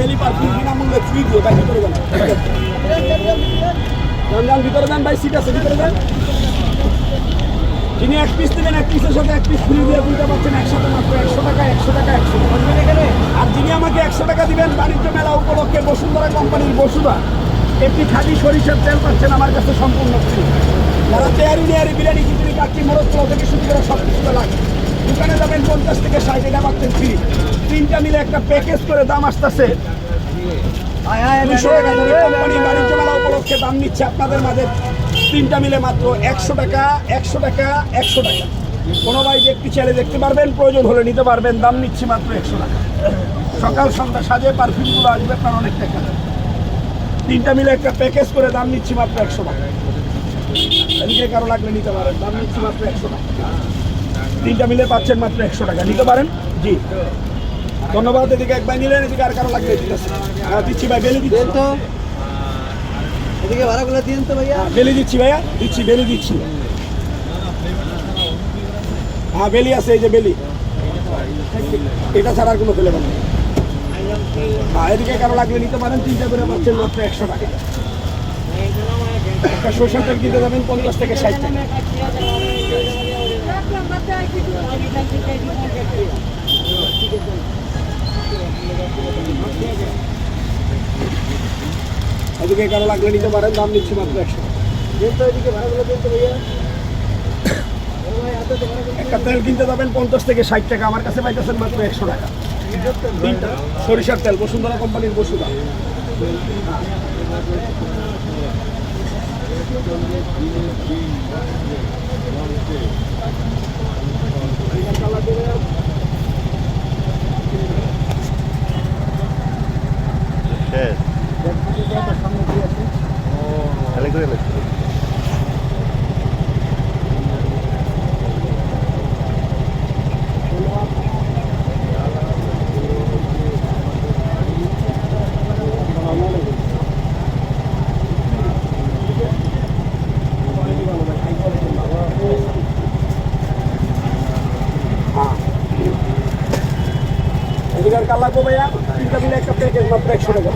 বেলি পারফিউম বিনামূল্যে ফ্রি দিয়ে ভাই ভিতরে যান ভিতরে যান ভাই, সিট আছে ভিতরে যান। যিনি এক পিস দেবেন এক পিসের সাথে এক পিস ফ্রি দিয়ে দুইটা পাচ্ছেন একসাথে মাত্র 100 টাকা 100 টাকা 100 টাকা। আর যিনি আমাকে 100 টাকা দিবেন বাণিজ্য মেলা উপলক্ষে বসুন্ধরা কোম্পানির বসুধা একটি খাঁটি সরিষার তেল পাচ্ছেন আমার কাছে সম্পূর্ণ ফ্রি। যারা তেয়ারি নেয়ারি বিরিয়ানি খিচুড়ি কাচ্চি মোরগ পোলাও থেকে শুরু করে সব কিছুতে লাগে, দোকানে যাবেন 50 থেকে 60 টাকা পাচ্ছেন ফ্রি। তিনটা মিলে একটা প্যাকেজ করে দাম আসতেছে 200 টাকা। কোম্পানি বাণিজ্য মেলা উপলক্ষে দাম নিচ্ছে আপনাদের মাঝে তিনটা মিলে মাত্র 100 টাকা 100 টাকা 100 টাকা। কোনো ভাই দেখতে চাইলে দেখতে পারবেন, প্রয়োজন হলে নিতে পারবেন। দাম নিচ্ছি মাত্র 100 টাকা। সকাল সন্ধ্যা সাজে পারফিউমগুলো আসবে আপনার অনেক টাকা। তিনটা মিলে একটা প্যাকেজ করে দাম নিচ্ছি মাত্র 100 টাকা। এদিকে কারো লাগলে নিতে পারেন, দাম নিচ্ছি মাত্র 100 টাকা। তিনটা মিলে পাচ্ছেন মাত্র 100 টাকা, নিতে পারেন। জি ধন্যবাদ। এদিকে একবার নিলেন, এদিকে আর কারো লাগবে দিচ্ছি ভাই, বেলি দিচ্ছি তো। এদিকে ভাড়াগুলো দিন তো ভাইয়া। বেলি দিচ্ছি ভাইয়া, দিচ্ছি বেলি দিচ্ছি। হ্যাঁ বেলি আছে, এই যে বেলি, এটা ছাড়া আর কোনো ফেলে পাবেন। হ্যাঁ এদিকে কারো লাগলে নিতে পারেন। তিনটা করে পাচ্ছেন মাত্র 100 টাকা। একটা সরষের তেল কিনতে যাবেন 50 থেকে 60 টাকা। এদিকে কারো লাগলে নিতে পারেন, দাম নিচ্ছি মাত্র 100 টাকা। একটা তেল কিনতে যাবেন 50 থেকে 60 টাকা, আমার কাছে পাইতেছেন মাত্র 100 টাকা। তিনটা সরিষার তেল বসুন্ধরা কোম্পানির বসুধা। এদিকে কাল লাগবো ভাইয়া, তিনটা মিলে একটা প্যাকেজ মাত্র 100 টাকা।